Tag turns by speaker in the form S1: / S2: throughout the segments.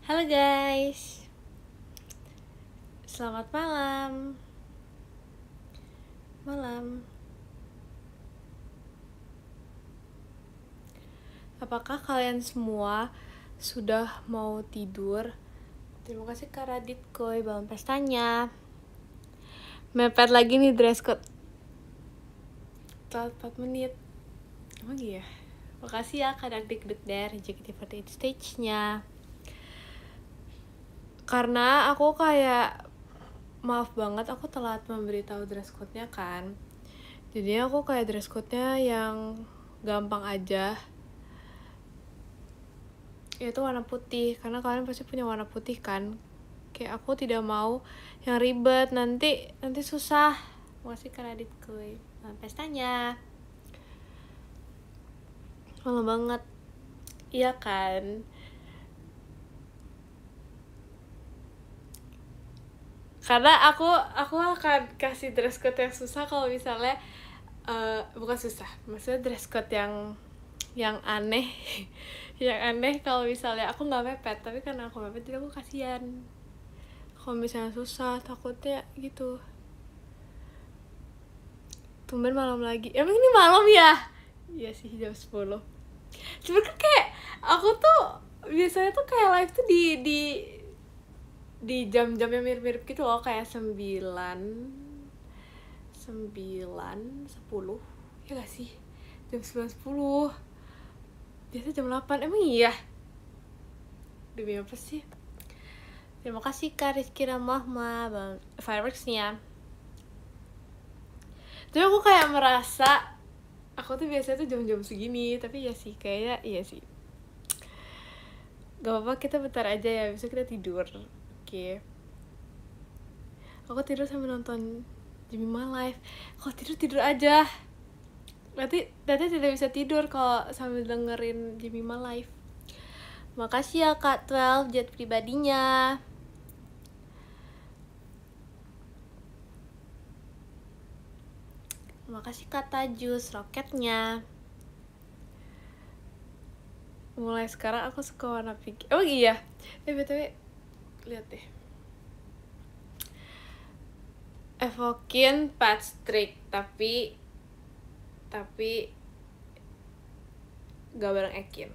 S1: Halo guys, selamat malam. Apakah kalian semua sudah mau tidur? Terima kasih Kak Radit Koy, bangun pestanya. Mepet lagi nih dress code. Telat 4 menit. Emang iya? Makasih ya Kak Dik dari JKT48 stage-nya. Karena aku kayak maaf banget aku telat memberitahu dress code-nya kan. Jadi aku kayak dress code-nya yang gampang aja. Yaitu warna putih, karena kalian pasti punya warna putih kan. Kayak aku tidak mau yang ribet, nanti susah. Makasih Kak Radit Kuy. Pestanya malam banget. Iya kan? Karena aku akan kasih dress code yang susah kalau misalnya bukan susah, maksudnya dress code yang aneh yang aneh kalau misalnya aku nggak mepet, tapi karena aku mepet jadi aku kasihan. Kalau misalnya susah takutnya gitu. Tumben malam lagi, emang ini malam ya? Iya sih, jam 10. Sebenernya kan kayak aku tuh biasanya tuh kayak live tuh di jam-jam yang mirip-mirip gitu loh, kayak 9, 10 ya gak sih? Jam 9, 10 biasa jam 8, emang iya? Demi apa sih? Terima kasih Kak Rizky Ramahma bang fireworksnya. Tapi aku kayak merasa aku tuh biasanya tuh jam-jam segini, tapi ya sih kayaknya iya sih. Gak apa-apa, kita bentar aja ya, besok kita tidur. Oke. Aku tidur sambil nonton Jemima live. Kalau tidur aja. Nanti tidak bisa tidur kalau sambil dengerin Jemima live. Makasih ya Kak 12 jet pribadinya. Makasih Kak Tajus roketnya. Mulai sekarang aku suka warna pink. Oh iya. BTW lihat deh. Evokin Patrick tapi gak bareng Ekin.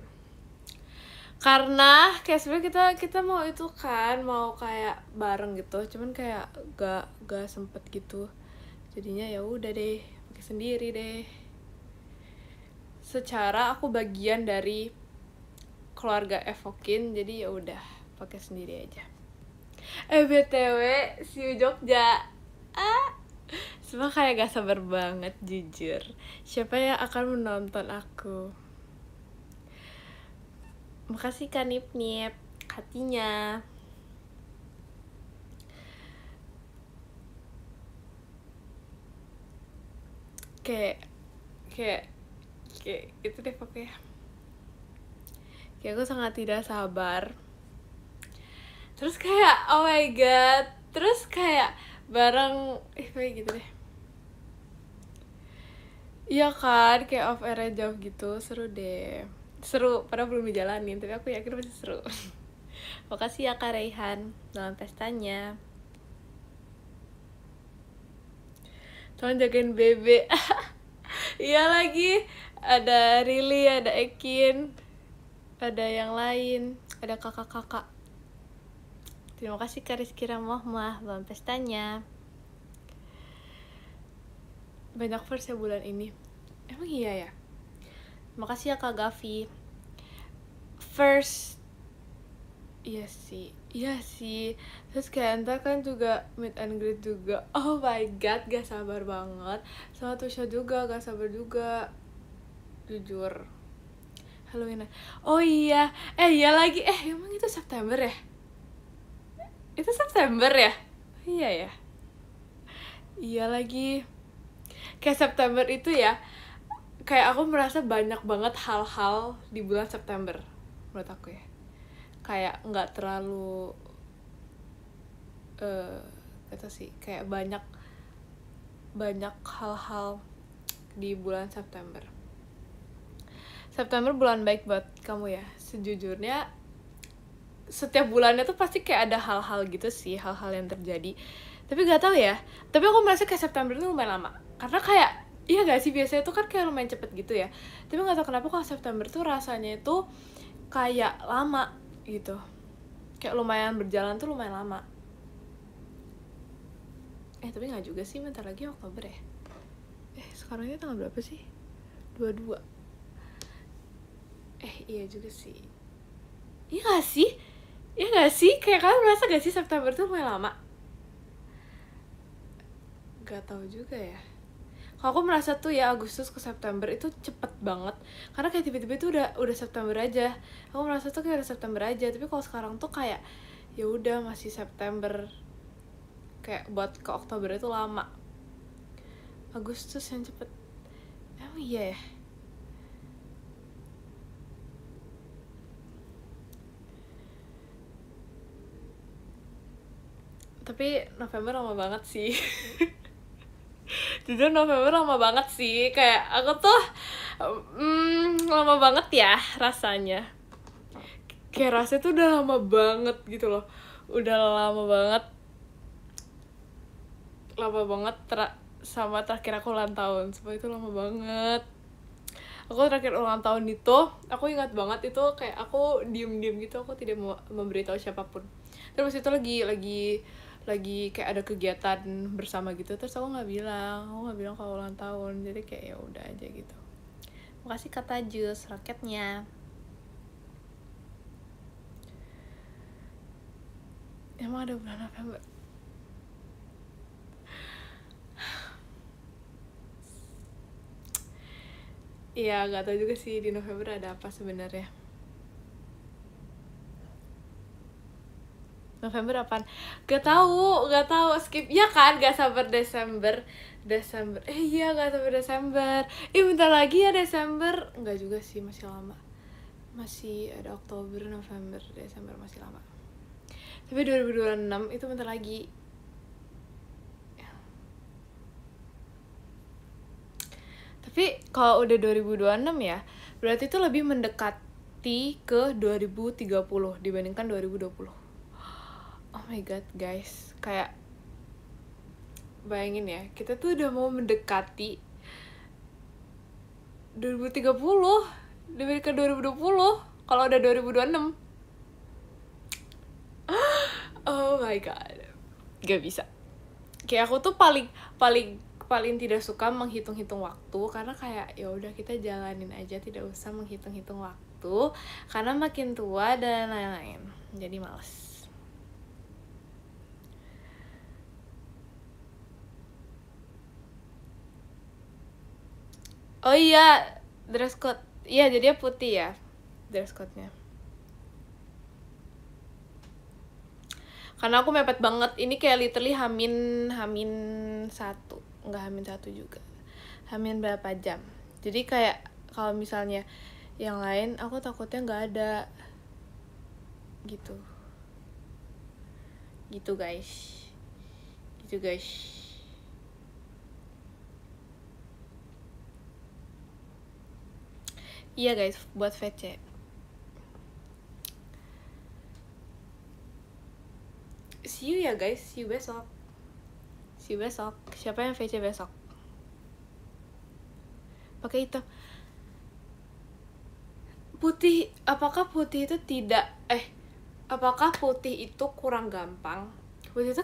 S1: Karena kayak sebenarnya kita mau itu kan, mau kayak bareng gitu, cuman kayak gak sempet gitu. Jadinya ya udah deh, pakai sendiri deh. Secara aku bagian dari keluarga Evokin, jadi ya udah pakai sendiri aja. BTW see you Jogja. Semua kayak gak sabar banget jujur. Siapa yang akan menonton aku? Makasih Kak Nip hatinya. Kayak itu deh pokoknya. Kayak aku sangat tidak sabar. Terus kayak oh my god, terus kayak bareng kayak gitu deh. Iya kan, kayak off air jauh gitu, seru deh. Seru, padahal belum dijalanin, tapi aku yakin pasti seru. Makasih ya Kak Raihan dalam pestanya. Tolong jagain Bebe. Iya lagi, ada Rili, ada Ekin, ada yang lain, ada kakak-kakak. Terima kasih Kak Rizky Ramahmah dalam pestanya. Banyak verse ya bulan ini. Emang iya ya? Makasih ya Kak Gavi. First Iya sih. Terus kayak ntar kan juga meet and greet juga. Oh my god, gak sabar banget. Sama Tusha juga, gak sabar juga. Jujur. Halloween. Oh iya. Iya lagi. Emang itu September ya? Itu September ya? Iya ya. Iya lagi. Kayak September itu ya, kayak aku merasa banyak banget hal-hal di bulan September menurut aku ya. Kayak nggak terlalu itu sih, kayak banyak hal-hal di bulan September. September bulan baik buat kamu ya. Sejujurnya setiap bulannya tuh pasti kayak ada hal-hal gitu sih, hal-hal yang terjadi. Tapi gak tahu ya, tapi aku merasa kayak September itu lumayan lama, karena kayak iya gak sih, biasanya tuh kan kayak lumayan cepet gitu ya, tapi gak tahu kenapa kalau September tuh rasanya itu kayak lama gitu, kayak lumayan berjalan tuh lumayan lama. Tapi nggak juga sih, bentar lagi Oktober ya. Sekarang ini tanggal berapa sih? 22. Iya juga sih. Iya gak sih? Iya gak sih? Kayak kalian merasa gak sih September tuh lumayan lama? Gak tahu juga ya. Kalau aku merasa tuh ya Agustus ke September itu cepet banget, karena kayak tiba-tiba itu udah September aja. Aku merasa tuh kayak udah September aja, tapi kalau sekarang tuh kayak ya udah masih September, kayak buat ke Oktober itu lama. Agustus yang cepet. Emang iya ya? Tapi November lama banget sih. Jujur November lama banget sih. Kayak aku tuh lama banget ya rasanya. Kayak rasanya tuh udah lama banget gitu loh. Udah lama banget. Lama banget sama terakhir aku ulang tahun. Supaya itu lama banget. Aku terakhir ulang tahun itu, aku ingat banget itu kayak aku diem-diem gitu, aku tidak mau memberitahu siapapun. Terus itu lagi kayak ada kegiatan bersama gitu, terus aku nggak bilang kalau ulang tahun, jadi kayak ya udah aja gitu. Makasih kata Jus raketnya. Emang ada bulan November? Iya, nggak tahu juga sih di November ada apa sebenarnya. November apaan? Gak tahu, skip. Ya kan, gak sabar Desember. Iya, gak sabar Desember. Bentar lagi ya Desember. Enggak juga sih, masih lama. Masih ada Oktober, November, Desember, masih lama. Tapi 2026 itu bentar lagi. Tapi kalau udah 2026 ya, berarti itu lebih mendekati ke 2030 dibandingkan 2020. Oh my god guys, kayak bayangin ya, kita tuh udah mau mendekati 2030 dibandingkan 2020 kalau udah 2026. Oh my god, gak bisa. Kayak aku tuh paling tidak suka menghitung-hitung waktu, karena kayak ya udah kita jalanin aja, tidak usah menghitung-hitung waktu, karena makin tua dan lain-lain, jadi males. Oh iya, dress code. Iya, jadinya putih ya dress code-nya. Karena aku mepet banget. Ini kayak literally hamin 1. Enggak hamin 1 juga. Hamin berapa jam. Jadi kayak kalau misalnya yang lain aku takutnya nggak ada. Gitu. Gitu guys. Iya guys, buat VC. See you ya guys, see you besok. Siapa yang VC besok? Pakai hitam. Putih, apakah putih itu apakah putih itu kurang gampang? Putih itu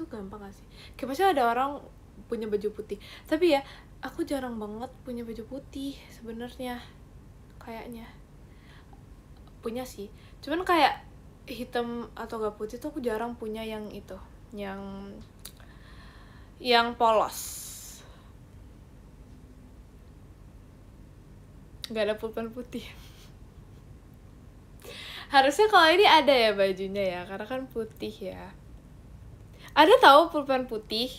S1: gampang gak sih? Kayak pasti ada orang punya baju putih. Tapi ya, aku jarang banget punya baju putih sebenarnya. Kayaknya punya sih, cuman kayak hitam atau gak putih tuh aku jarang punya yang itu, yang polos. Gak ada pulpen putih. Harusnya kalau ini ada ya bajunya ya, karena kan putih ya. Ada tahu pulpen putih?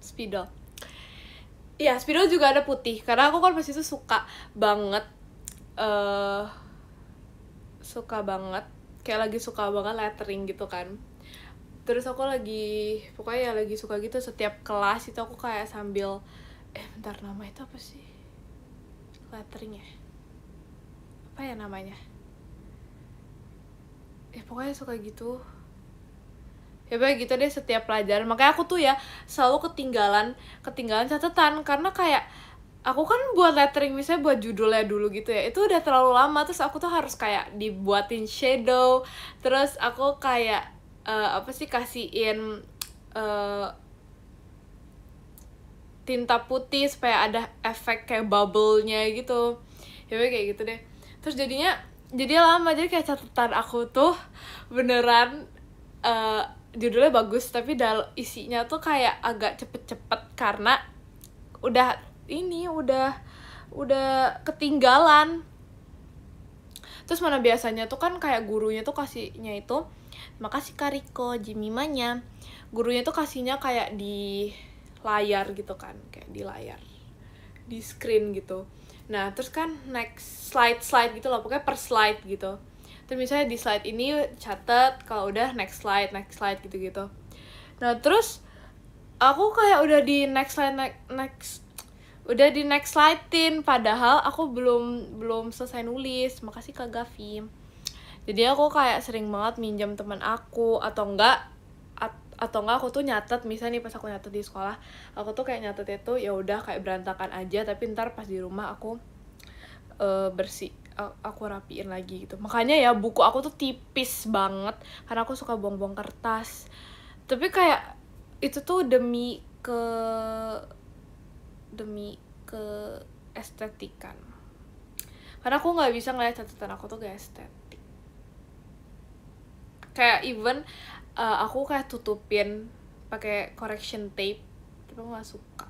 S1: Spidol. Iya, spidol juga ada putih. Karena aku kan pas itu suka banget suka banget kayak lagi suka banget lettering gitu kan. Terus aku lagi pokoknya ya lagi suka gitu, setiap kelas itu aku kayak sambil bentar, nama itu apa sih? Lettering ya? Apa ya namanya? Pokoknya suka gitu. Ya kayak gitu deh setiap pelajaran. Makanya aku tuh ya selalu ketinggalan catatan karena kayak aku kan buat lettering misalnya buat judulnya dulu gitu ya, itu udah terlalu lama, terus aku tuh harus kayak dibuatin shadow, terus aku kayak apa sih, kasihin tinta putih supaya ada efek kayak bubble-nya gitu. Ya kayak gitu deh. Terus jadi lama, jadi kayak catatan aku tuh beneran judulnya bagus tapi isinya tuh kayak agak cepet-cepet karena udah ketinggalan. Terus mana biasanya tuh kan kayak gurunya tuh kasihnya itu, makasih Kariko Jimimanya, gurunya tuh kasihnya kayak di layar gitu kan, kayak di layar, di screen gitu. Nah terus kan next slide gitu loh, pokoknya per slide gitu. Terus misalnya di slide ini catat, kalau udah next slide gitu. Nah terus aku kayak udah di next slide-in, padahal aku belum selesai nulis. Makasih Kak Gavi. Jadi aku kayak sering banget minjam teman aku, atau enggak aku tuh nyatet. Misalnya nih pas aku nyatet di sekolah, aku tuh kayak nyatet itu ya udah kayak berantakan aja, tapi ntar pas di rumah aku aku rapiin lagi gitu. Makanya ya buku aku tuh tipis banget karena aku suka buang-buang kertas. Tapi kayak itu tuh demi estetikan, karena aku nggak bisa ngeliat catatan aku tuh gak estetik. Kayak even aku kayak tutupin pakai correction tape, tapi aku nggak suka.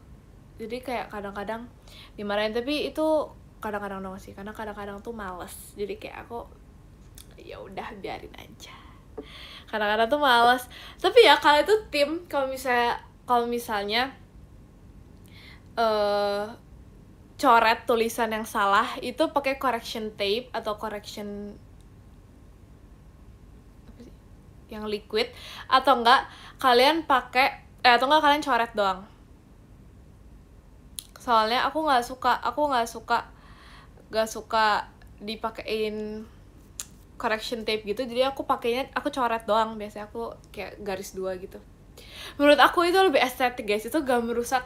S1: Jadi kayak kadang-kadang dimarahin, tapi itu kadang-kadang dong sih, karena kadang-kadang tuh males. Jadi kayak aku ya udah biarin aja, kadang-kadang tuh males. Tapi ya kalian tuh tim, kalau misalnya coret tulisan yang salah itu pakai correction tape atau correction apa sih, yang liquid, atau enggak kalian kalian coret doang. Soalnya aku nggak suka dipakein correction tape gitu, jadi aku coret doang. Biasanya aku kayak garis 2 gitu. Menurut aku itu lebih estetik guys, itu gak merusak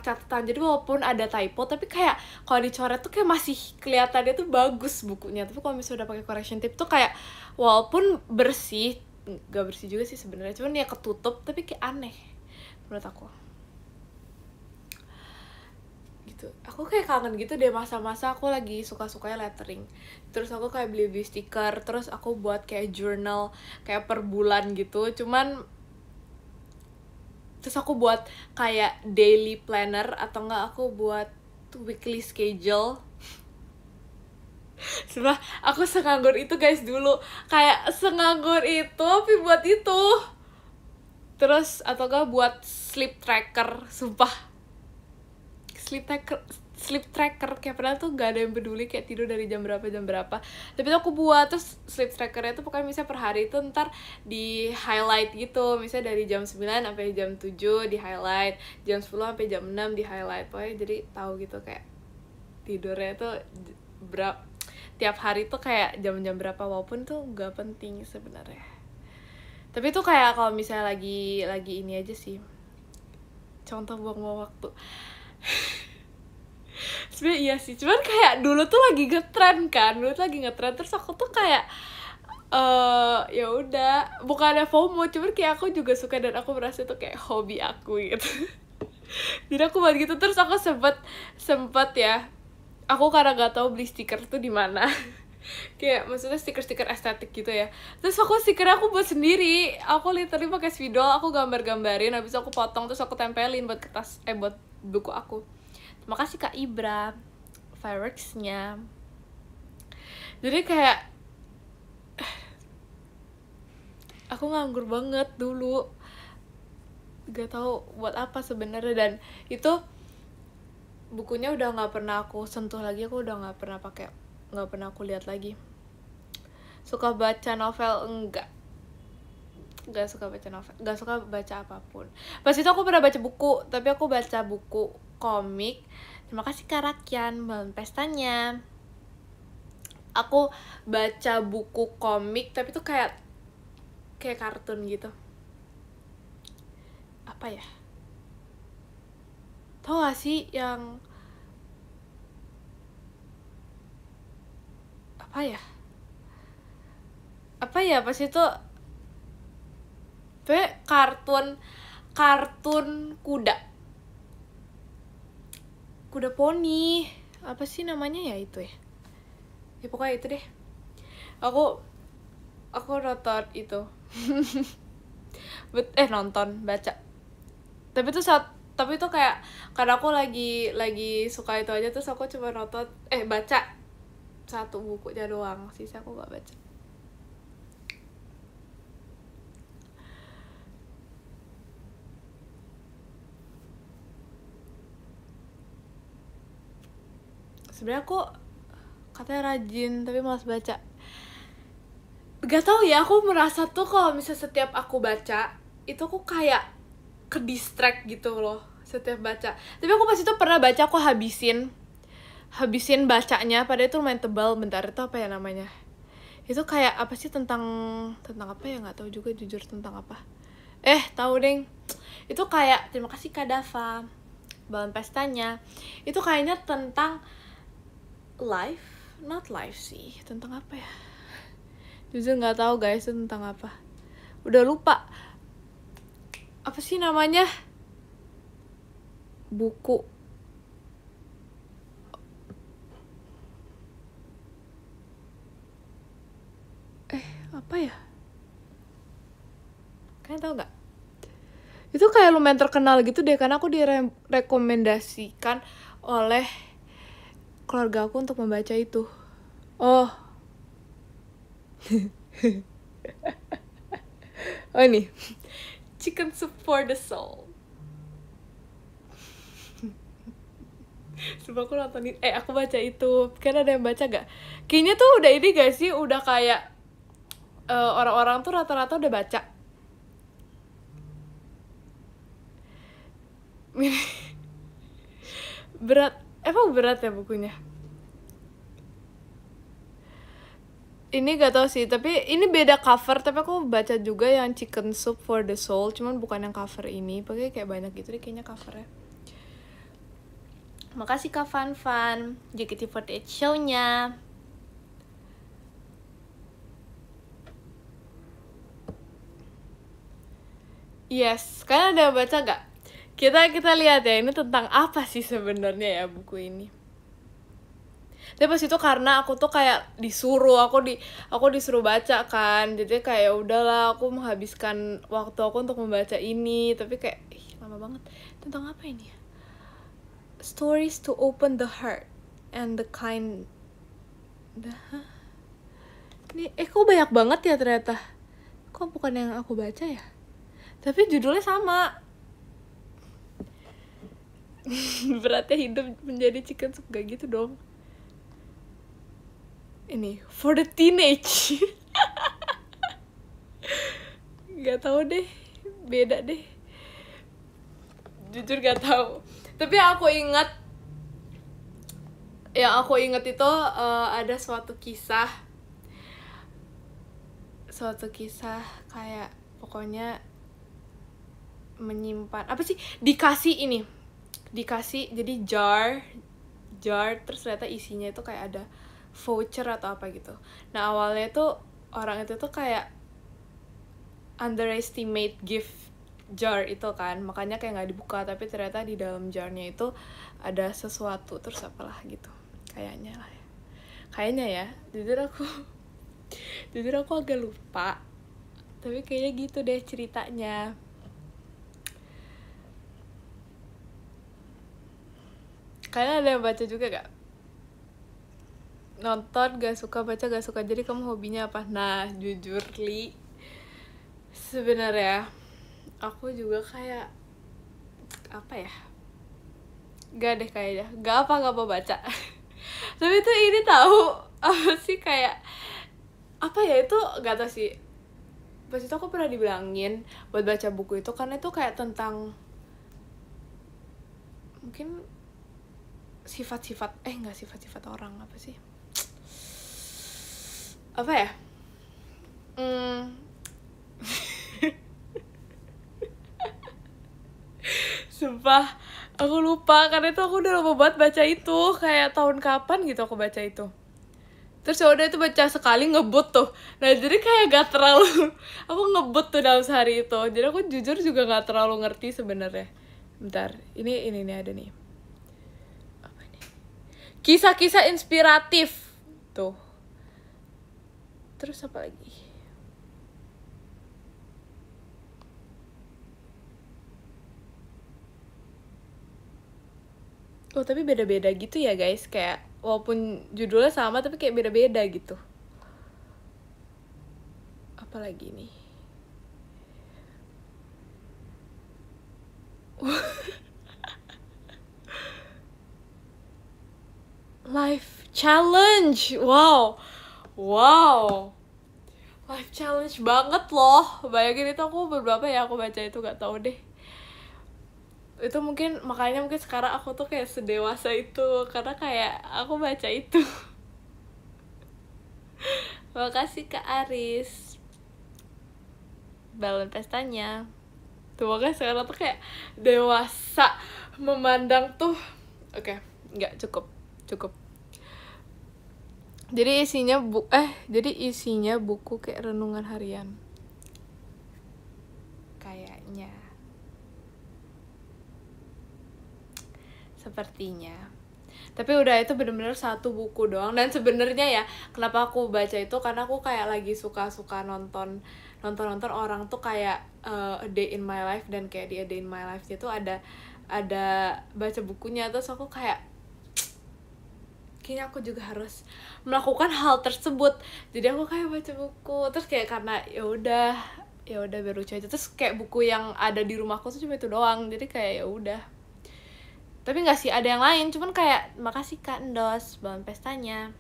S1: catatan. Jadi walaupun ada typo, tapi kayak kalau dicoret tuh kayak masih kelihatannya tuh bagus bukunya. Tapi kalau misalnya udah pakai correction tape tuh kayak walaupun bersih, gak bersih juga sih sebenarnya, cuman ya ketutup tapi kayak aneh menurut aku gitu. Aku kayak kangen gitu deh masa-masa aku lagi suka-sukanya lettering. Terus aku kayak beli stiker, terus aku buat kayak journal kayak per bulan gitu. Terus aku buat kayak daily planner, atau enggak aku buat weekly schedule. Sebenernya aku senganggur itu guys dulu. Kayak senganggur itu tapi buat itu. Terus atau enggak buat sleep tracker. Sumpah, sleep tracker kayak pernah tuh gak ada yang peduli kayak tidur dari jam berapa, tapi tuh aku buat. Terus sleep trackernya tuh pokoknya misalnya per hari itu ntar di highlight gitu, misalnya dari jam 9 sampai jam 7 di highlight, jam 10 sampai jam 6 di highlight. Pokoknya jadi tahu gitu kayak tidurnya tuh tiap hari tuh kayak jam-jam berapa, walaupun tuh gak penting sebenarnya. Tapi tuh kayak kalau misalnya lagi ini aja sih, contoh buang-buang waktu. Sebenernya iya sih, cuman kayak dulu tuh lagi ngetren kan, terus aku tuh kayak ya udah, bukan ada FOMO, cuman kayak aku juga suka dan aku merasa itu kayak hobi aku gitu. Jadi aku buat gitu. Terus aku sempet ya, aku karena gak tahu beli stiker tuh di mana. Kayak maksudnya stiker estetik gitu ya. Terus stikernya aku buat sendiri. Aku literally pakai spidol, aku gambar-gambarin, habis aku potong, terus aku tempelin buat kertas buat buku aku. Terima kasih Kak Ibra fireworks-nya. Jadi kayak aku nganggur banget dulu, gak tahu buat apa sebenarnya. Dan itu bukunya udah nggak pernah aku sentuh lagi, aku udah nggak pernah aku lihat lagi. Suka baca novel nggak suka baca novel, nggak suka baca apapun. Pas itu aku pernah baca buku, tapi aku baca buku komik. Terima kasih Kak Rakian, Malam Pestanya. Aku baca buku komik, tapi itu kayak kartun gitu. Apa ya? Tau gak sih yang apa ya pas itu kartun kuda poni, apa sih namanya ya itu ya pokoknya itu deh. Aku nonton itu nonton baca, tapi itu kayak karena aku lagi suka itu aja, terus aku cuma nonton baca satu bukunya doang, sisa aku gak baca. Sebenarnya aku katanya rajin tapi malas baca. Gak tau ya, aku merasa tuh kalau misalnya setiap aku baca itu aku kayak ke distract gitu loh setiap baca. Tapi aku pas itu pernah baca, aku habisin bacanya, padahal itu lumayan tebal. Bentar, itu apa ya namanya? Itu kayak apa sih, tentang apa ya, nggak tahu juga jujur tentang apa. Tahu deng. Itu kayak, terima kasih Kak Dava, Malam Pestanya. Itu kayaknya tentang not life sih, tentang apa ya? Jujur nggak tahu guys, itu tentang apa. Udah lupa. Apa sih namanya? Buku. Apa ya? Kalian tahu nggak? Itu kayak lumayan terkenal gitu deh, karena aku direkomendasikan oleh keluarga aku untuk membaca itu. Oh ini Chicken Soup for the Soul. Coba aku nontonin, aku baca itu. Kan ada yang baca gak? Kayaknya tuh udah ini gak sih, udah kayak orang-orang tuh rata-rata udah baca. Emang berat ya bukunya? Ini gak tau sih, tapi ini beda cover. Tapi aku baca juga yang Chicken Soup for the Soul, cuman bukan yang cover ini. Pokoknya kayak banyak gitu deh kayaknya covernya. Makasih Kak Fan JKT48 show-nya. Yes, kalian ada yang baca gak? Kita lihat ya, ini tentang apa sih sebenarnya ya buku ini. Tapi pas itu karena aku tuh kayak disuruh, aku disuruh baca kan, jadi kayak udahlah aku menghabiskan waktu aku untuk membaca ini. Tapi kayak lama banget. Tentang apa ini ya? Stories to open the heart and the kind. Ini kok banyak banget ya ternyata. Kok bukan yang aku baca ya? Tapi judulnya sama. Beratnya hidup menjadi chicken soup, gak gitu dong. Ini for the teenage. Gak tahu deh, beda deh. Jujur gak tahu. Tapi yang aku ingat itu ada suatu kisah kayak pokoknya menyimpan apa sih, dikasih jadi jar terus ternyata isinya itu kayak ada voucher atau apa gitu. Nah awalnya tuh orang itu tuh kayak underestimate gift jar itu kan, makanya kayak nggak dibuka. Tapi ternyata di dalam jarnya itu ada sesuatu, terus apalah gitu kayaknya ya. Jujur aku agak lupa, tapi kayaknya gitu deh ceritanya. Kalian ada yang baca juga gak? Nonton gak suka, baca gak suka, jadi kamu hobinya apa? Nah jujur Li, sebenarnya aku juga kayak apa ya, Gak deh kayaknya, gak mau baca. Tapi itu ini tahu apa sih, kayak apa ya, itu gak tau sih. Pas itu aku pernah dibilangin buat baca buku itu karena itu kayak tentang mungkin sifat-sifat nggak sifat-sifat orang, apa sih, apa ya, sumpah aku lupa karena itu aku udah lama banget baca itu, kayak tahun kapan gitu aku baca itu. Terus ya udah itu baca sekali ngebut tuh. Nah jadi kayak gak terlalu aku ngebut tuh dalam sehari itu. Jadi aku jujur juga gak terlalu ngerti sebenarnya. Bentar, ini nih ada nih. Apa nih? Kisah-kisah inspiratif tuh. Terus apa lagi? Oh tapi beda-beda gitu ya guys, kayak walaupun judulnya sama tapi kayak beda-beda gitu. Apa lagi nih? Life challenge, wow, life challenge banget loh. Bayangin itu aku beberapa ya aku baca itu, gak tahu deh. Itu mungkin makanya mungkin sekarang aku tuh kayak sedewasa itu karena kayak aku baca itu. Makasih Kak Aris, balon pestanya tuh. Makanya sekarang tuh kayak dewasa memandang tuh. Oke, nggak cukup. Jadi isinya buku kayak renungan harian kayaknya, sepertinya. Tapi udah, itu bener-bener satu buku doang. Dan sebenarnya ya kenapa aku baca itu karena aku kayak lagi suka nonton orang tuh kayak A Day in My Life, dan kayak di A Day in My Life itu ada baca bukunya. Terus aku kayak kayaknya aku juga harus melakukan hal tersebut. Jadi aku kayak baca buku. Terus kayak karena ya udah biar lucu aja. Terus kayak buku yang ada di rumahku tuh cuma itu doang. Jadi kayak ya udah. Tapi nggak sih, ada yang lain. Cuman kayak makasih Kak Ndos, balon pestanya.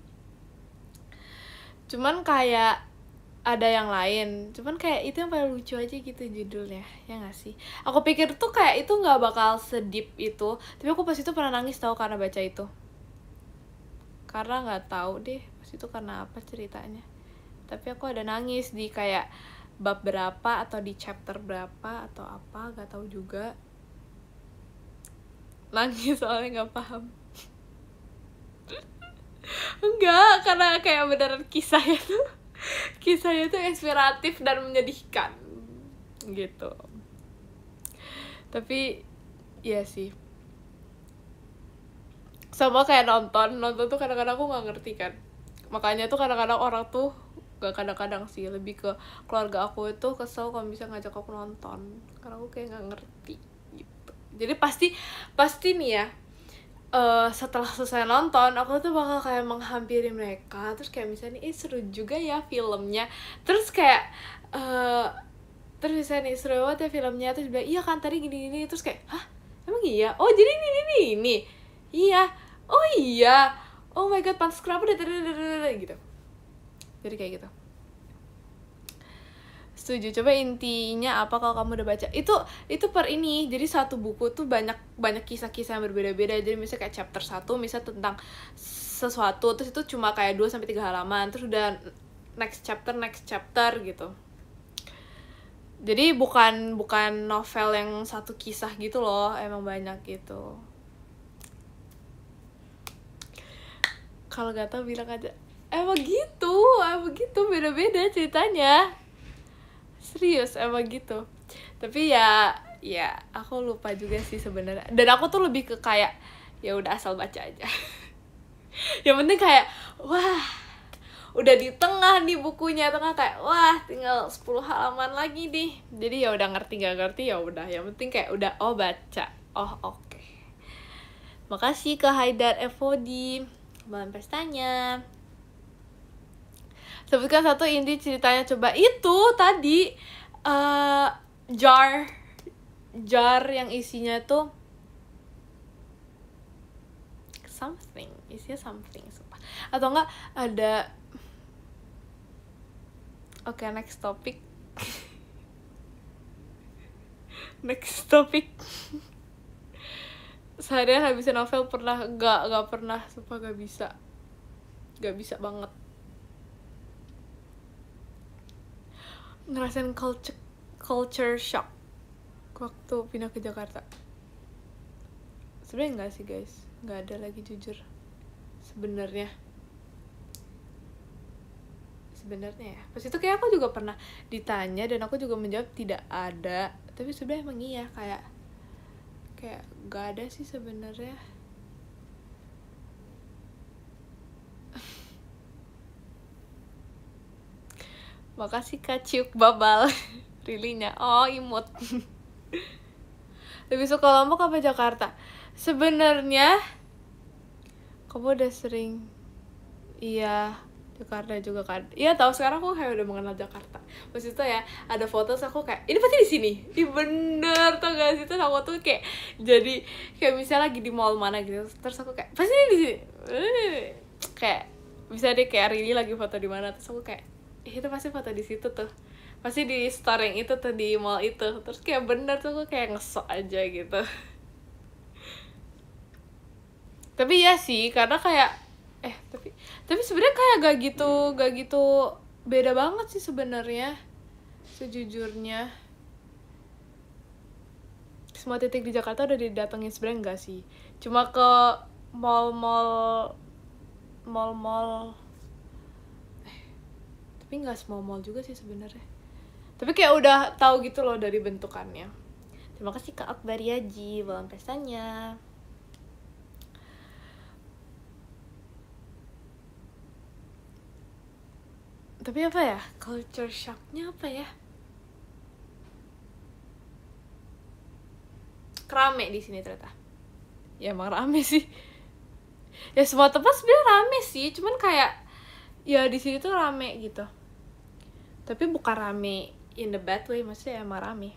S1: Cuman kayak ada yang lain. Cuman kayak itu yang paling lucu aja gitu judulnya. Ya nggak sih? Aku pikir tuh kayak itu nggak bakal sedip itu. Tapi aku pas itu pernah nangis tau karena baca itu. Karena nggak tahu deh pas itu karena apa ceritanya, tapi aku ada nangis di kayak bab berapa atau di chapter berapa atau apa, nggak tahu juga. Nangis soalnya nggak paham. Enggak, karena kayak beneran kisahnya tuh inspiratif dan menyedihkan gitu. Tapi iya sih, sama kayak nonton tuh kadang-kadang aku nggak ngerti kan. Makanya tuh kadang-kadang orang tuh gak kadang-kadang sih, lebih ke keluarga aku itu kesel kalau bisa ngajak aku nonton karena aku kayak nggak ngerti gitu. Jadi pasti nih ya, setelah selesai nonton aku tuh bakal kayak menghampiri mereka, terus kayak misalnya seru juga ya filmnya, terus kayak terus misalnya nih seru banget ya filmnya, terus bilang iya kan tadi gini terus kayak hah emang iya, oh jadi ini iya, oh iya, oh my god pantas kenapa udah gitu. Jadi kayak gitu. Setuju. Coba intinya apa kalau kamu udah baca itu per ini. Jadi satu buku tuh banyak kisah-kisah yang berbeda-beda. Jadi misalnya kayak chapter 1 misalnya tentang sesuatu, terus itu cuma kayak 2-3 halaman, terus udah next chapter gitu. Jadi bukan novel yang satu kisah gitu loh, emang banyak gitu. Kalau gak tau bilang aja. Emang gitu beda-beda ceritanya. Serius emang gitu. Tapi ya aku lupa juga sih sebenarnya. Dan aku tuh lebih ke kayak ya udah asal baca aja. Yang penting kayak wah, udah di tengah nih bukunya, kayak wah tinggal 10 halaman lagi nih. Jadi ya udah ngerti gak ngerti ya udah. Yang penting kayak udah baca. Oke. Makasih ke Haidar Evodi, balon pestanya. Sebutkan satu inti ceritanya coba. Itu tadi jar yang isinya tuh isinya something sumpah. Atau enggak ada oke, next topic. Next topic. Seharian habisin novel pernah? Gak pernah, sumpah gak bisa banget. Ngerasain culture shock waktu pindah ke Jakarta. Sebenarnya enggak sih guys, nggak ada lagi jujur. Sebenarnya ya pas itu kayak aku juga pernah ditanya dan aku juga menjawab tidak ada, tapi sebenarnya emang iya, kayak gak ada sih sebenarnya. Makasih Kak Ciuk Babal. Rilinya imut. Lebih suka Lombok apa Jakarta? Sebenarnya kamu udah sering. Iya, Jakarta juga kan. Iya, tahu sekarang aku kayak udah mengenal Jakarta. Pas itu ya ada foto terus aku kayak ini pasti di sini. Ih bener, tau gak sih, terus aku tuh kayak jadi kayak misalnya lagi di mall mana gitu, terus aku kayak pasti di sini. Kayak bisa deh kayak Rili lagi foto di mana, terus aku kayak itu pasti foto di situ tuh, pasti di store yang itu tuh, di mall itu. Terus kayak bener tuh, aku kayak ngesok aja gitu. Tapi ya sih, karena kayak tapi sebenarnya kayak gak gitu beda banget sih sebenarnya, sejujurnya. Semua titik di Jakarta udah didatengin sebenarnya, enggak sih, cuma ke mall tapi nggak semua mall juga sih sebenarnya, tapi kayak udah tahu gitu loh dari bentukannya. Terima kasih Kak Akbar Yaji, belum pestanya. Tapi apa ya, culture shocknya apa ya, rame di sini ternyata. Ya emang rame sih, ya semua tempat sebenarnya rame sih, cuman kayak ya di sini tuh rame gitu, tapi bukan rame in the bad way, maksudnya emang rame.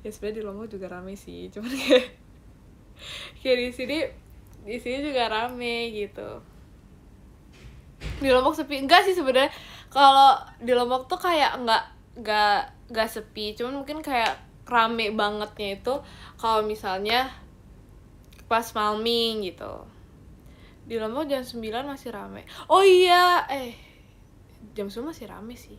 S1: Ya sebenarnya di Lombok juga rame sih, cuman kayak di sini juga rame gitu. Di Lombok sepi enggak sih sebenarnya, kalau di Lombok tuh kayak enggak sepi, cuman mungkin kayak rame bangetnya itu kalau misalnya pas Malming gitu. Di Lombok jam 9 masih rame. Oh iya, jam 9 masih rame sih.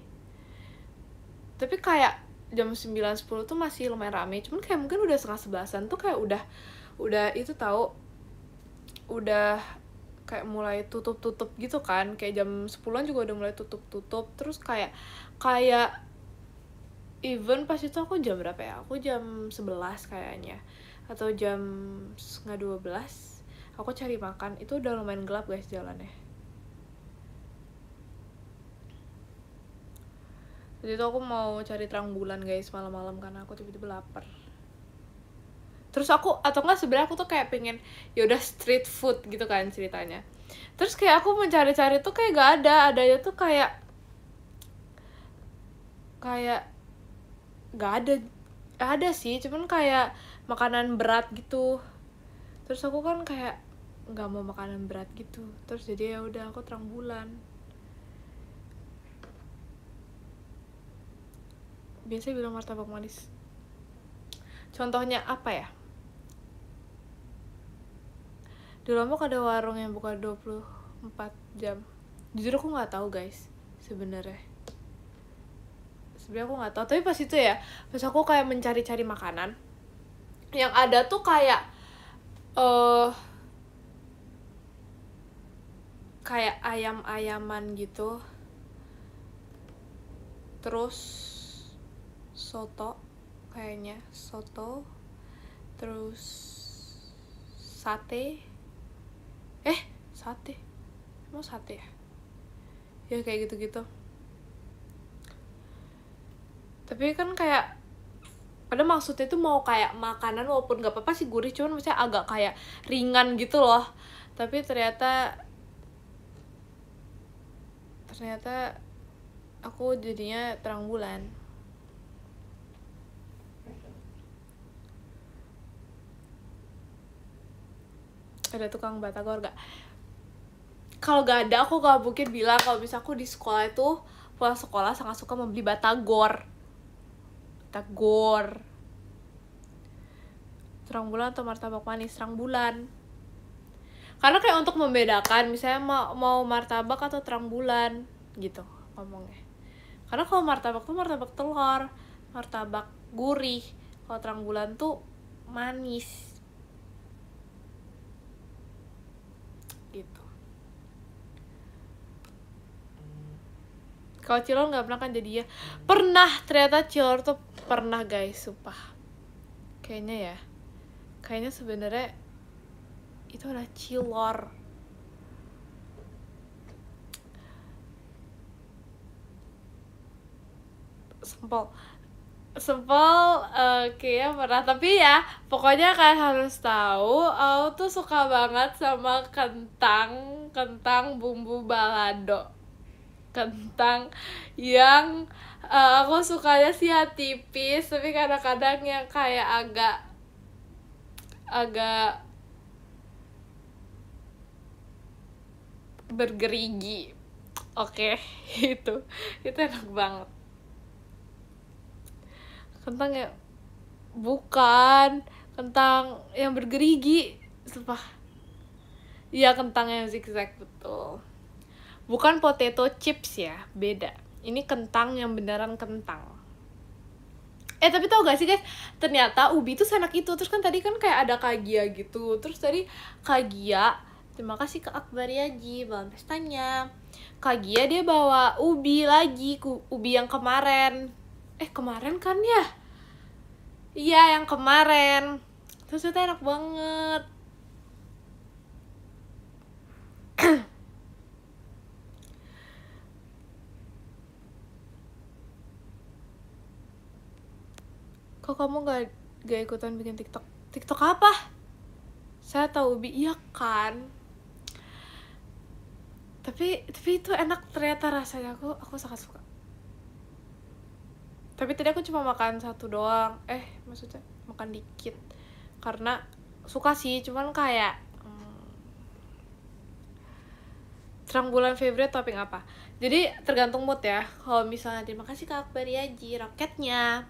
S1: Tapi kayak jam 9-10 tuh masih lumayan rame. Cuman kayak mungkin udah setengah 11-an tuh kayak udah itu tahu, udah kayak mulai tutup gitu kan. Kayak jam 10-an juga udah mulai tutup. Terus kayak even pas itu aku jam berapa ya? Aku jam 11 kayaknya, atau jam setengah 12 aku cari makan, itu udah lumayan gelap guys jalannya. Jadi itu aku mau cari terang bulan guys malam-malam karena aku tiba-tiba lapar. Terus atau enggak sebenarnya aku tuh kayak pengen yaudah street food gitu kan ceritanya. Terus kayak aku mencari-cari tuh kayak gak adanya tuh kayak gak ada sih, cuman kayak makanan berat gitu. Terus aku kan kayak nggak mau makanan berat gitu, terus jadi ya udah aku terang bulan. Biasanya bilang martabak manis. Contohnya apa ya? Di Lombok ada warung yang buka 24 jam. Jujur aku nggak tahu guys sebenarnya aku nggak tahu. Tapi pas itu ya, pas aku kayak mencari-cari makanan, yang ada tuh kayak kayak ayam-ayaman gitu, terus soto, terus sate emang sate ya kayak gitu-gitu. Tapi kan kayak pada maksudnya tuh mau kayak makanan walaupun nggak apa-apa sih gurih, cuman misalnya agak kayak ringan gitu loh. Tapi ternyata aku jadinya terang bulan. Ada tukang batagor gak? Kalau gak ada, aku gak mungkin bilang kalau misalnya aku di sekolah itu pulang sekolah sangat suka membeli batagor. Batagor. Terang bulan atau martabak manis? Terang bulan. Karena kayak untuk membedakan, misalnya mau martabak atau terang bulan gitu ngomongnya. Karena kalau martabak tuh martabak telur, martabak gurih. Kalau terang bulan tuh manis. Gitu. Kalau cilor nggak pernah kan jadinya? Pernah, ternyata cilor tuh pernah guys, sumpah. Kayaknya sebenarnya itu adalah cilor. Sempol kayaknya pernah, tapi ya pokoknya kalian harus tahu aku tuh suka banget sama kentang bumbu balado, kentang yang aku sukanya sih ya tipis, tapi kadang-kadang yang kayak agak bergerigi. Oke. itu enak banget. Kentang ya bukan kentang yang bergerigi, sumpah. Iya, kentang yang zigzag, betul. Bukan potato chips ya, beda. Ini kentang yang beneran kentang. Tapi tau gak sih guys, ternyata ubi tuh senak itu. Terus kan tadi kan kayak ada kagia gitu. Terus tadi kagia, terima kasih ke Akbar Yaji bawa pestanya. Kagia dia bawa ubi lagi, ubi yang kemarin. Kemarin kan ya? Iya, yang kemarin. Terus itu enak banget. Kok kamu gak ikutan bikin TikTok? TikTok apa? Saya tahu ubi, iya kan? Tapi itu enak ternyata rasanya, aku sangat suka. Tapi tadi aku cuma makan satu doang. Maksudnya makan dikit. Karena suka sih, cuman kayak terang bulan favorite topping apa? Jadi tergantung mood ya. Kalau misalnya terima kasih Kak Akbar Yaji roketnya.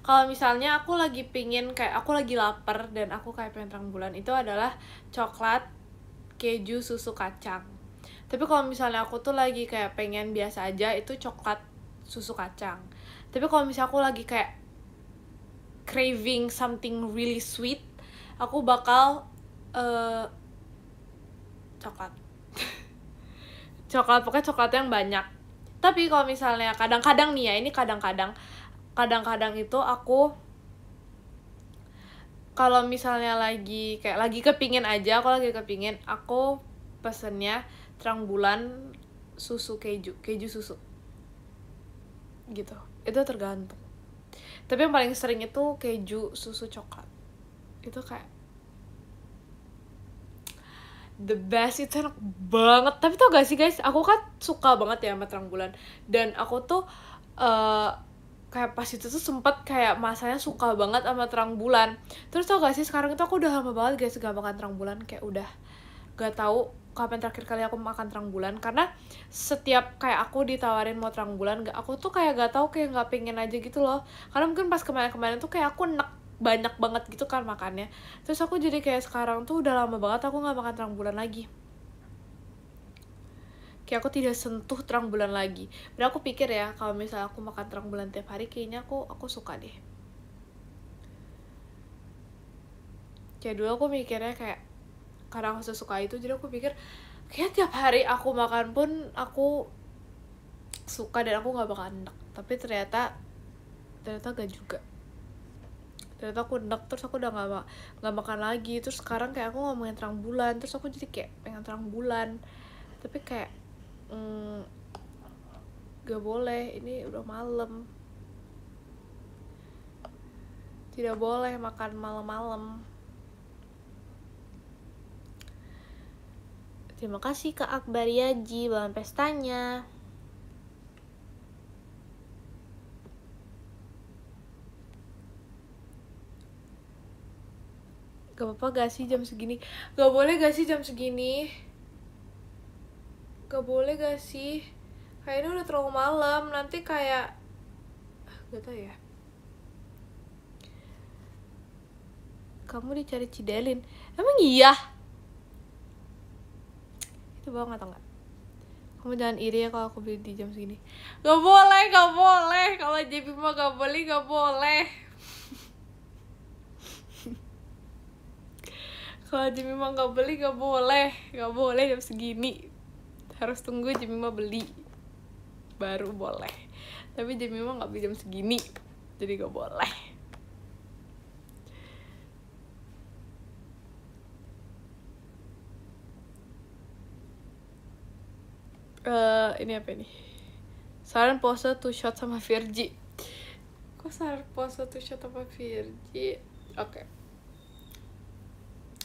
S1: Kalau misalnya aku lagi pingin kayak aku lagi lapar dan aku kayak pengen terang bulan, itu adalah coklat keju susu kacang. Tapi kalau misalnya aku tuh lagi kayak pengen biasa aja, itu coklat susu kacang. Tapi kalau misalnya aku lagi kayak craving something really sweet, aku bakal coklat. Pokoknya coklat yang banyak. Tapi kalau misalnya kadang-kadang nih ya, ini kadang-kadang itu aku kalau misalnya lagi kepingin aja, aku pesennya terang bulan susu keju susu gitu. Itu tergantung. Tapi yang paling sering itu keju susu coklat. Itu kayak the best, itu enak banget. Tapi tau gak sih guys, aku kan suka banget ya sama terang bulan. Dan aku tuh kayak pas itu tuh sempet kayak masanya suka banget sama terang bulan. Terus tau gak sih, sekarang itu aku udah lama banget guys gak makan terang bulan. Kayak udah gak tahu kapan terakhir kali aku makan terang bulan. Karena setiap kayak aku ditawarin mau terang bulan, aku tuh kayak gak tahu, kayak gak pengen aja gitu loh. Karena mungkin pas kemarin-kemarin tuh kayak aku banyak banget gitu kan makannya. Terus aku jadi kayak sekarang tuh udah lama banget aku gak makan terang bulan lagi. Kayak aku tidak sentuh terang bulan lagi. Dan aku pikir ya, kalau misalnya aku makan terang bulan tiap hari, kayaknya aku suka deh. Kayak dulu aku mikirnya kayak, karena aku suka itu, jadi aku pikir kayak tiap hari aku makan pun aku suka dan aku gak bakal enak. Tapi ternyata gak juga. Ternyata aku enak, terus aku udah gak makan lagi. Terus sekarang kayak aku ngomongin terang bulan, terus aku jadi kayak pengen terang bulan. Tapi kayak gak boleh, ini udah malam. Tidak boleh makan malam-malam. Terima kasih Kak Akbar Yaji bahan pestanya. Gak apa-apa gak sih jam segini? Gak boleh gak sih jam segini? Gak boleh gak sih? Kayaknya udah terlalu malam. Nanti kayak gak tau ya. Kamu dicari Cidelin. Emang iya? Itu bohong atau enggak? Kamu jangan iri ya kalau aku beli di jam segini. Gak boleh, gak boleh. Kalau JP mah gak boleh, gak boleh. Kalau JP mah gak beli, gak boleh. Gak boleh jam segini. Harus tunggu JP mah beli baru boleh. Tapi JP mah gak beli jam segini, jadi gak boleh. Ini apa ini? Saran pose 2 shot sama Virgi. Kok saran pose 2 shot sama Virgi? Oke.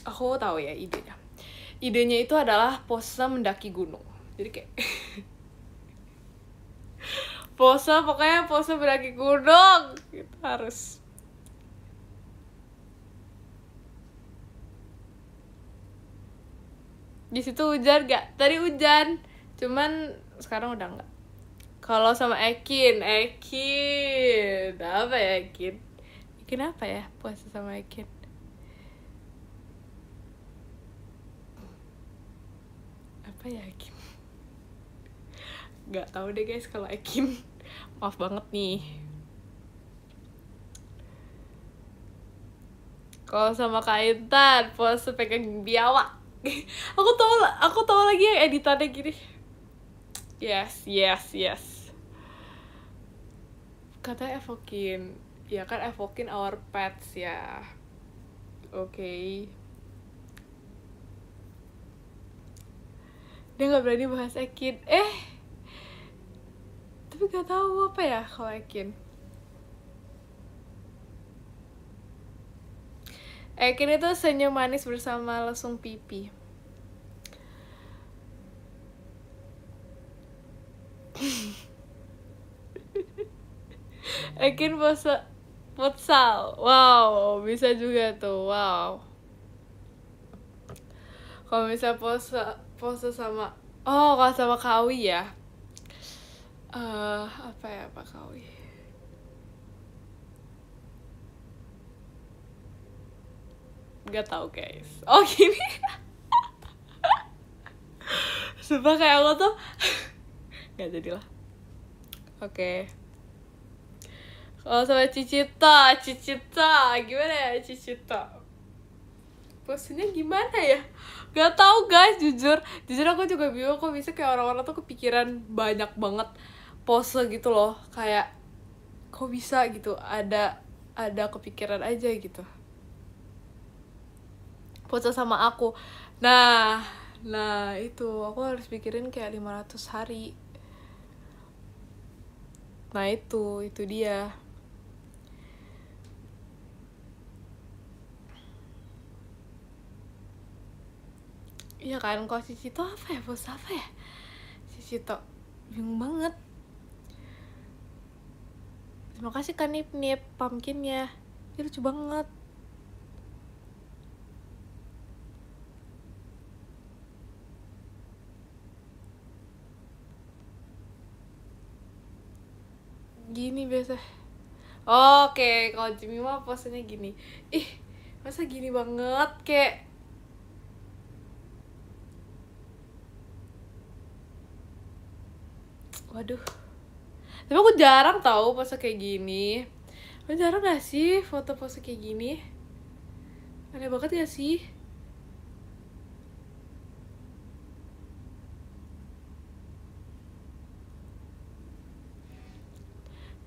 S1: Aku tahu ya idenya. Idenya itu adalah pose mendaki gunung. Jadi kayak pokoknya pose mendaki gunung. Gitu harus. Di situ hujan gak? Tadi hujan, cuman sekarang udah enggak. Kalau sama Ekin apa ya Ekin? Ekin apa ya puasa sama Ekin? Apa ya Ekin? Gak tahu deh guys kalau Ekin. Maaf banget nih. Kalau sama Kak Intan puasa pegang biawak. aku tahu lagi yang editannya gini. Yes. Katanya evokin. Ya kan evokin our pets ya. Oke. Dia nggak berani bahas Ekin. Tapi gak tahu apa ya kalau Ekin. Ekin itu senyum manis bersama lesung pipi. Ekin pose futsal. Wow, bisa juga tuh. Wow. Kalau misalnya pose sama kalau sama Kawi ya. Apa ya Pak Kawi? Gak tau guys. Oh gini. Sumpah kayak aku tuh gak jadilah. Oke. Kalau sama Cicita gimana ya Cicita? Posenya gimana ya? Gak tau guys, jujur aku juga bingung kok bisa kayak orang-orang tuh kepikiran banyak banget pose gitu loh, kayak kok bisa gitu, ada kepikiran aja gitu pose sama aku. Nah itu aku harus pikirin kayak 500 hari. Nah itu dia. Iya kan, kalau si Cito apa ya, bos apa ya? Si Cito bingung banget. Terima kasih kan Nip pumpkinnya, dia lucu banget. Gini biasa. Oke, kalau Jimmy mah posenya gini. Ih, masa gini banget kayak. Waduh. Tapi aku jarang tahu pose kayak gini. Aku jarang gak sih foto pose kayak gini? Aneh banget ya sih?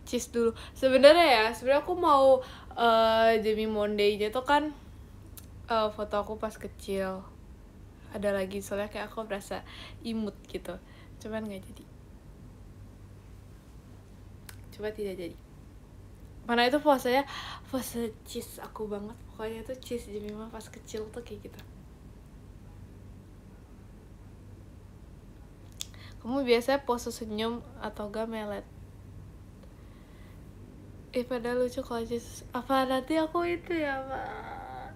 S1: Cheese dulu. Sebenarnya aku mau Jamie Monday-nya tuh kan foto aku pas kecil. Ada lagi soalnya kayak aku berasa imut gitu. Cuman nggak jadi. Coba tidak jadi. Mana itu posenya pose cheese aku banget. Pokoknya tuh cheese Jamie mah pas kecil tuh kayak gitu. Kamu biasanya pose senyum atau gak melet? Padahal lucu kalau cheese. Apa nanti aku itu ya Pak?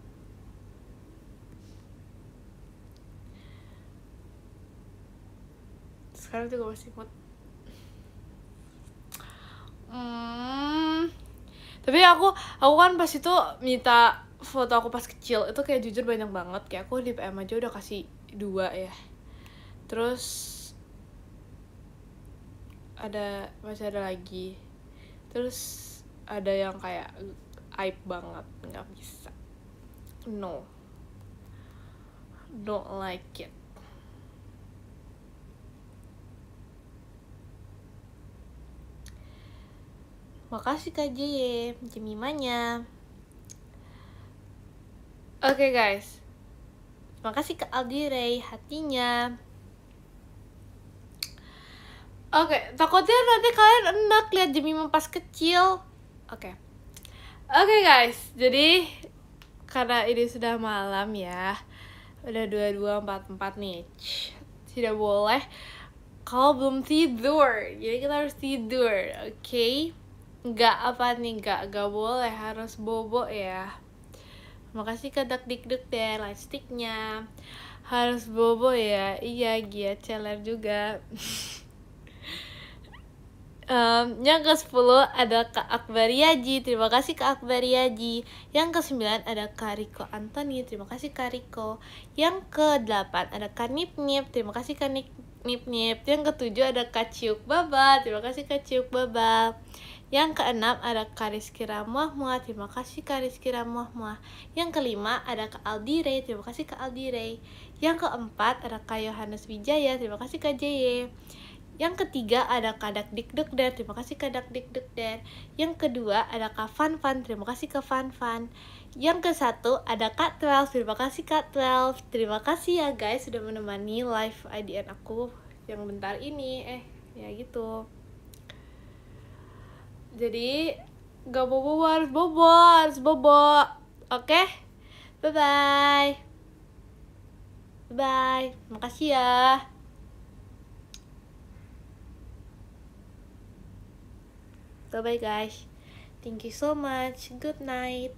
S1: sekarang juga masih mood. Tapi aku kan pas itu minta foto aku pas kecil itu kayak jujur banyak banget, kayak aku di PM aja udah kasih 2 ya. Terus masih ada lagi. Terus ada yang kayak aib banget, nggak bisa. No, don't like it. Makasih Kak J, Jemimanya. Oke guys, makasih ke Aldi Ray hatinya. Oke, takutnya nanti kalian enak lihat Jemima pas kecil. Oke guys, jadi karena ini sudah malam ya, udah 22.44 nih, tidak boleh kalau belum tidur, jadi kita harus tidur, oke? Nggak boleh, harus bobo ya. Makasih ke Dikduk deh, lightsticknya harus bobo ya. Iya, Gia Celer juga. Yang ke-10 ada Kak Akbariaji, terima kasih Kak Akbariaji. Yang ke-9 ada Kak Riko Antoni, terima kasih Kak Riko. Yang ke-8 ada Kak Nip Nip, terima kasih Kak Nip Nip. Yang ke-7 ada Kak Ciuk Baba, terima kasih Kak Ciuk Baba. Yang ke-6 ada Kak Rizky Ramuah, terima kasih Kak Rizky Ramuah. Yang ke-5 ada Kak Aldi Ray, terima kasih Kak Aldi Ray. Yang ke-4 ada Kak Yohanes Wijaya, terima kasih Kak Jeye. Yang ketiga ada Kak Dikduk Der, terima kasih Kak Dikduk Der. Yang kedua ada Kak Fan Fan, terima kasih Kak Fan Fan. Yang ke-1 ada Kak 12, terima kasih Kak 12. Terima kasih ya guys sudah menemani live IDN aku yang bentar ini. Ya gitu. Jadi gak bobo, harus bobo. Oke? Bye bye. Makasih ya. Bye bye guys. Thank you so much. Good night.